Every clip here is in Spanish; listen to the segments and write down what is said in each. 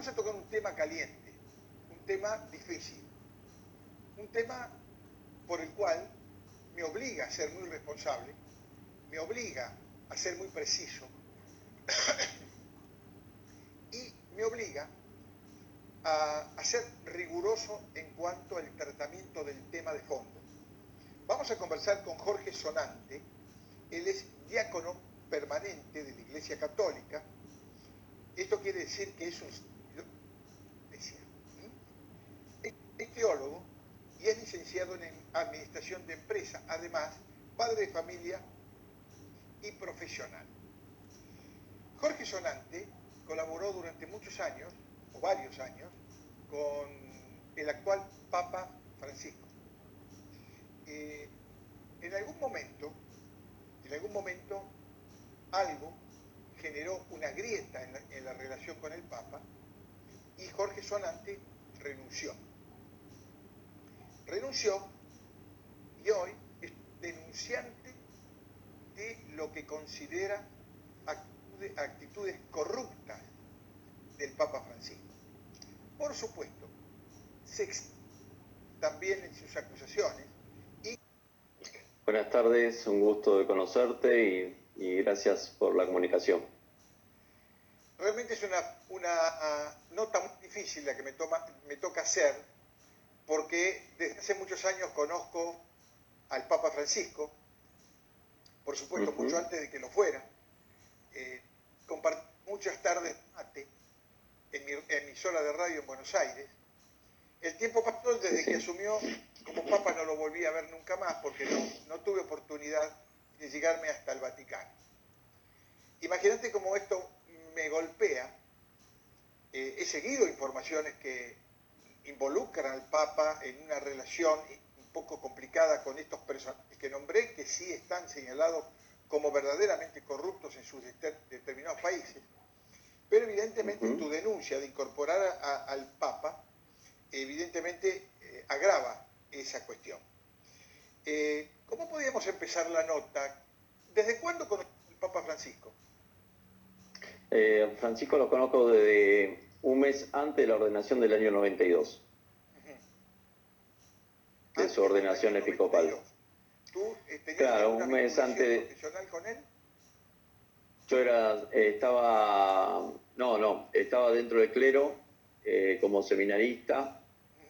vamos a tocar un tema caliente, un tema difícil, un tema por el cual me obliga a ser muy responsable, me obliga a ser muy preciso y me obliga a ser riguroso en cuanto al tratamiento del tema de fondo. Vamos a conversar con Jorge Sonante. Él es diácono permanente de la Iglesia Católica. Esto quiere decir que es un es teólogo y es licenciado en Administración de Empresa, además padre de familia y profesional. Jorge Sonante colaboró durante muchos años, o varios años, con el actual Papa Francisco. En algún momento, algo generó una grieta en la relación con el Papa y Jorge Sonante renunció. Y hoy es denunciante de lo que considera actitudes corruptas del Papa Francisco. Por supuesto, también en sus acusaciones. Buenas tardes, un gusto de conocerte y gracias por la comunicación. Realmente es una nota muy difícil la que me toca hacer, porque desde hace muchos años conozco al Papa Francisco, por supuesto mucho antes de que lo fuera. Compartí muchas tardes mate en mi emisora de radio en Buenos Aires. El tiempo pasó desde que asumió como Papa, no lo volví a ver nunca más porque no tuve oportunidad de llegarme hasta el Vaticano. Imagínate cómo esto me golpea. He seguido informaciones que involucran al Papa en una relación un poco complicada con estos personajes que nombré, que sí están señalados como verdaderamente corruptos en sus determinados países. Pero evidentemente tu denuncia de incorporar al Papa, evidentemente agrava esa cuestión. ¿Cómo podríamos empezar la nota? ¿Desde cuándo conoces al Papa Francisco? Francisco lo conozco desde un mes antes de la ordenación del año 92. De su ordenación episcopal. ¿Tú tenías claro, una un mes antes profesional con él? Yo estaba dentro del clero como seminarista.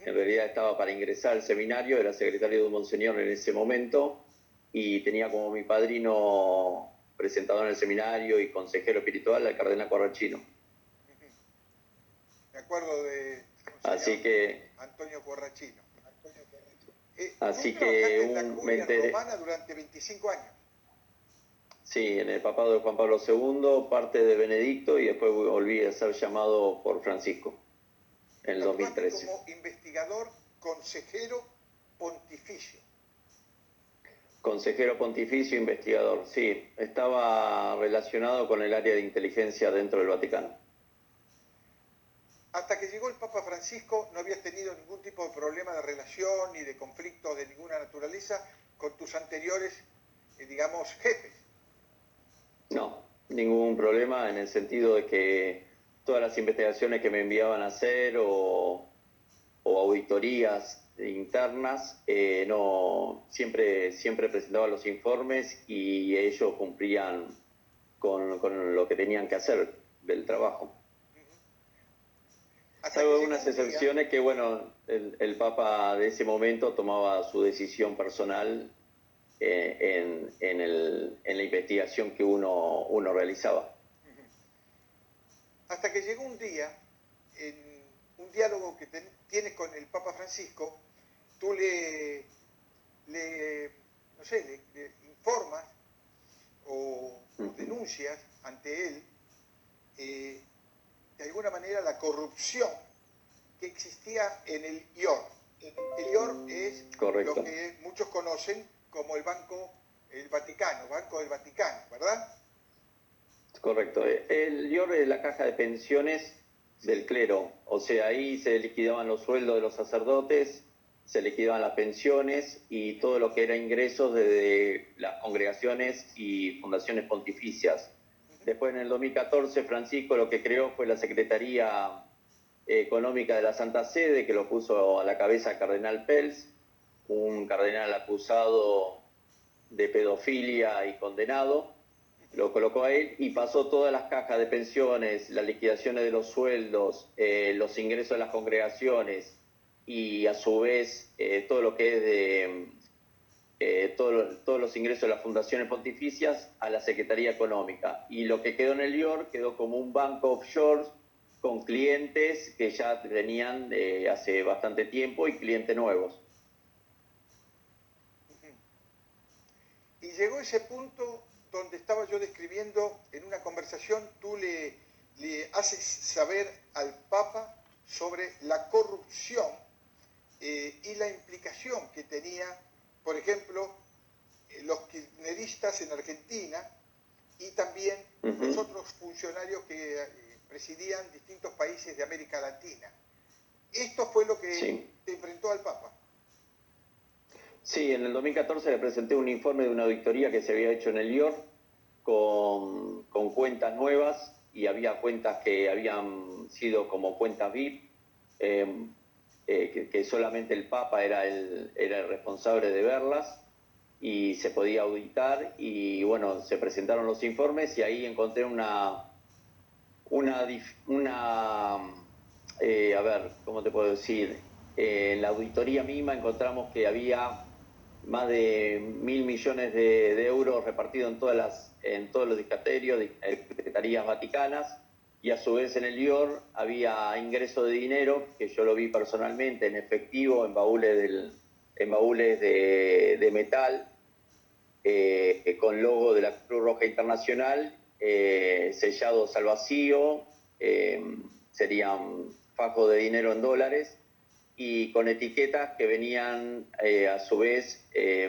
En realidad estaba para ingresar al seminario, era secretario de un monseñor en ese momento y tenía como mi padrino presentador en el seminario y consejero espiritual al cardenal Corrachino. Me acuerdo de Antonio Corrachino. Así que en la curia romana durante 25 años. Sí, en el papado de Juan Pablo II, parte de Benedicto y después volví a ser llamado por Francisco en el 2013. Como investigador, consejero pontificio. Consejero pontificio, investigador, sí. Estaba relacionado con el área de inteligencia dentro del Vaticano. Hasta que llegó el Papa Francisco, ¿no habías tenido ningún tipo de problema de relación ni de conflicto de ninguna naturaleza con tus anteriores, jefes? No, ningún problema en el sentido de que todas las investigaciones que me enviaban a hacer o auditorías internas, siempre presentaba los informes y ellos cumplían con lo que tenían que hacer del trabajo. Salvo unas excepciones que, el Papa de ese momento tomaba su decisión personal en la investigación que uno realizaba. Hasta que llegó un día, en un diálogo que tienes con el Papa Francisco, tú le informas o denuncias ante él de alguna manera la corrupción que existía en el IOR. El IOR es Correcto. Lo que muchos conocen como el Banco del Vaticano, ¿verdad? Correcto. El IOR es la caja de pensiones del clero, o sea, ahí se liquidaban los sueldos de los sacerdotes, se liquidaban las pensiones y todo lo que era ingresos desde las congregaciones y fundaciones pontificias. Después, en el 2014, Francisco lo que creó fue la Secretaría económica de la Santa Sede, que lo puso a la cabeza Cardenal Pels, un cardenal acusado de pedofilia y condenado, lo colocó a él y pasó todas las cajas de pensiones, las liquidaciones de los sueldos, los ingresos de las congregaciones y a su vez todo lo que es de todos los ingresos de las fundaciones pontificias a la Secretaría Económica. Y lo que quedó en el IOR quedó como un banco offshore con clientes que ya tenían hace bastante tiempo y clientes nuevos. Y llegó ese punto donde estaba yo describiendo en una conversación, tú le haces saber al Papa sobre la corrupción y la implicación que tenía, por ejemplo, los kirchneristas en Argentina y también los otros funcionarios que presidían distintos países de América Latina. Esto fue lo que te enfrentó al Papa. Sí, en el 2014 le presenté un informe de una auditoría que se había hecho en el IOR con cuentas nuevas y había cuentas que habían sido como cuentas VIP, que solamente el Papa era el responsable de verlas y se podía auditar y bueno, se presentaron los informes y ahí encontré a ver, ¿cómo te puedo decir? En la auditoría misma encontramos que había más de 1.000 millones de euros repartidos en todos los dicasterios, secretarías vaticanas, y a su vez en el IOR había ingreso de dinero, que yo lo vi personalmente, en efectivo, en baúles de metal, con logo de la Cruz Roja Internacional, sellados al vacío, serían fajos de dinero en dólares, y con etiquetas que venían a su vez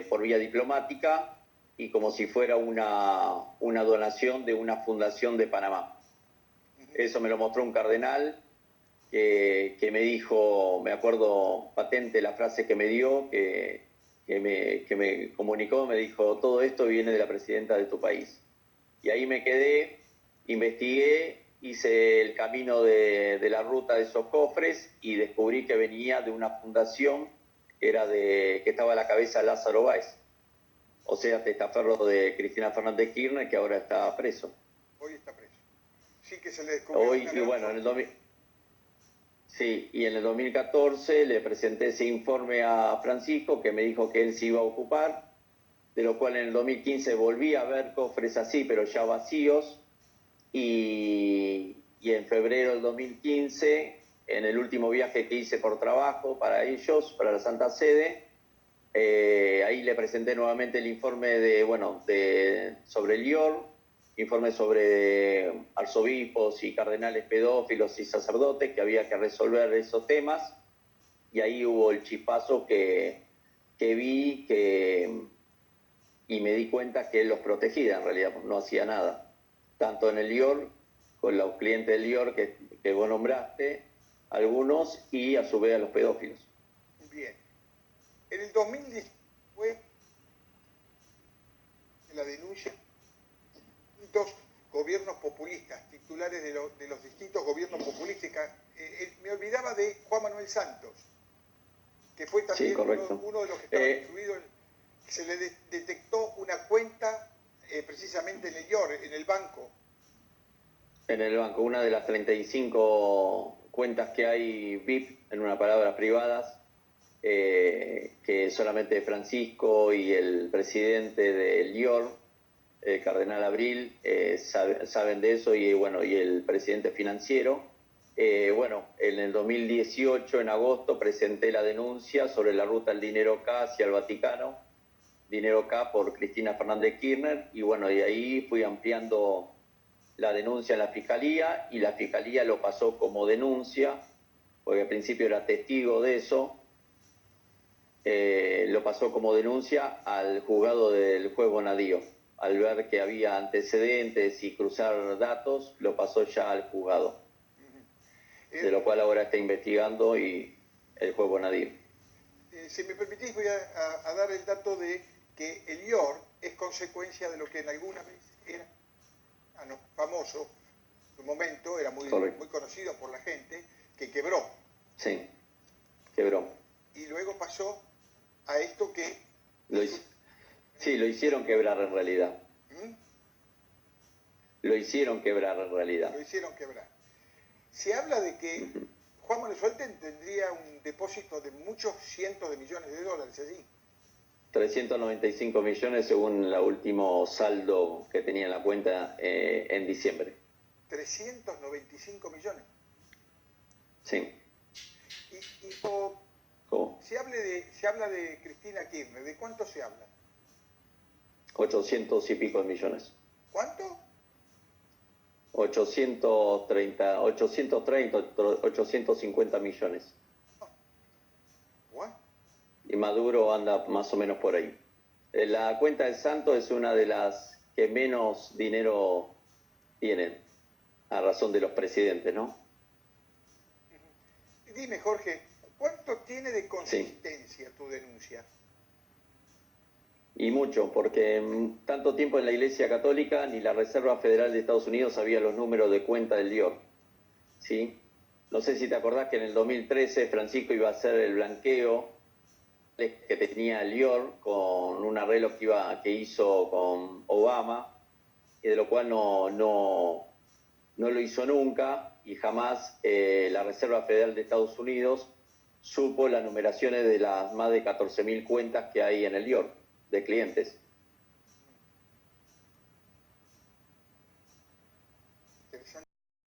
por vía diplomática y como si fuera una donación de una fundación de Panamá. Eso me lo mostró un cardenal que me dijo, me acuerdo patente la frase que me dio, que me comunicó, me dijo, todo esto viene de la presidenta de tu país. Y ahí me quedé, investigué, hice el camino de la ruta de esos cofres y descubrí que venía de una fundación que estaba a la cabeza Lázaro Báez, o sea, testaferro de Cristina Fernández Kirchner, que ahora está preso. Hoy está preso. Sí, que se le descubrió. Hoy, y bueno, sí, y en el 2014 le presenté ese informe a Francisco, que me dijo que él se iba a ocupar, de lo cual en el 2015 volví a ver cofres así, pero ya vacíos, y en febrero del 2015, en el último viaje que hice por trabajo para ellos, para la Santa Sede, ahí le presenté nuevamente el informe sobre el IOR, informe sobre arzobispos y cardenales pedófilos y sacerdotes, que había que resolver esos temas, y ahí hubo el chispazo que vi y me di cuenta que él los protegía, en realidad no hacía nada. Tanto en el IOR, con los clientes del IOR que vos nombraste, algunos, y a su vez a los pedófilos. Bien. En el 2010 fue la denuncia de distintos gobiernos populistas, titulares de los distintos gobiernos populistas. Me olvidaba de Juan Manuel Santos, que fue también uno de los que estaba incluido. Se le detectó una cuenta precisamente en el IOR, en el banco. En el banco, una de las 35 cuentas que hay VIP, en una palabra, privadas, que solamente Francisco y el presidente del IOR, el cardenal Abril, saben de eso, y bueno, y el presidente financiero. En el 2018, en agosto, presenté la denuncia sobre la ruta del dinero K hacia el Vaticano, dinero K por Cristina Fernández Kirchner, y bueno, y ahí fui ampliando la denuncia en la Fiscalía, y la Fiscalía lo pasó como denuncia, porque al principio era testigo de eso, lo pasó como denuncia al juzgado del juez Bonadío. Al ver que había antecedentes y cruzar datos, lo pasó ya al juzgado, de lo cual ahora está investigando y el juez Bonadío. Si me permitís, voy a dar el dato de que el IOR es consecuencia de lo que en alguna vez era famoso, en su momento era muy conocido por la gente, que quebró. Sí, quebró. Y luego pasó a esto que... Sí, lo hicieron quebrar en realidad. ¿Mm? Lo hicieron quebrar en realidad. Lo hicieron quebrar. Se habla de que Juan Manuel Suelten tendría un depósito de muchos cientos de millones de dólares allí. 395 millones según el último saldo que tenía en la cuenta en diciembre. 395 millones. Sí. Y ¿Cómo? se habla de Cristina Kirchner. ¿De cuánto se habla? 800 y pico de millones. ¿Cuánto? 830, 850 millones. ¿What? Y Maduro anda más o menos por ahí. La cuenta de Santos es una de las que menos dinero tienen, a razón de los presidentes, ¿no? Dime, Jorge, ¿cuánto tiene de consistencia tu denuncia? Y mucho, porque tanto tiempo en la Iglesia Católica ni la Reserva Federal de Estados Unidos sabía los números de cuenta del Dior. ¿Sí? No sé si te acordás que en el 2013 Francisco iba a hacer el blanqueo que tenía el Dior con un arreglo que hizo con Obama, y de lo cual no lo hizo nunca, y jamás la Reserva Federal de Estados Unidos supo las numeraciones de las más de 14.000 cuentas que hay en el Dior de clientes.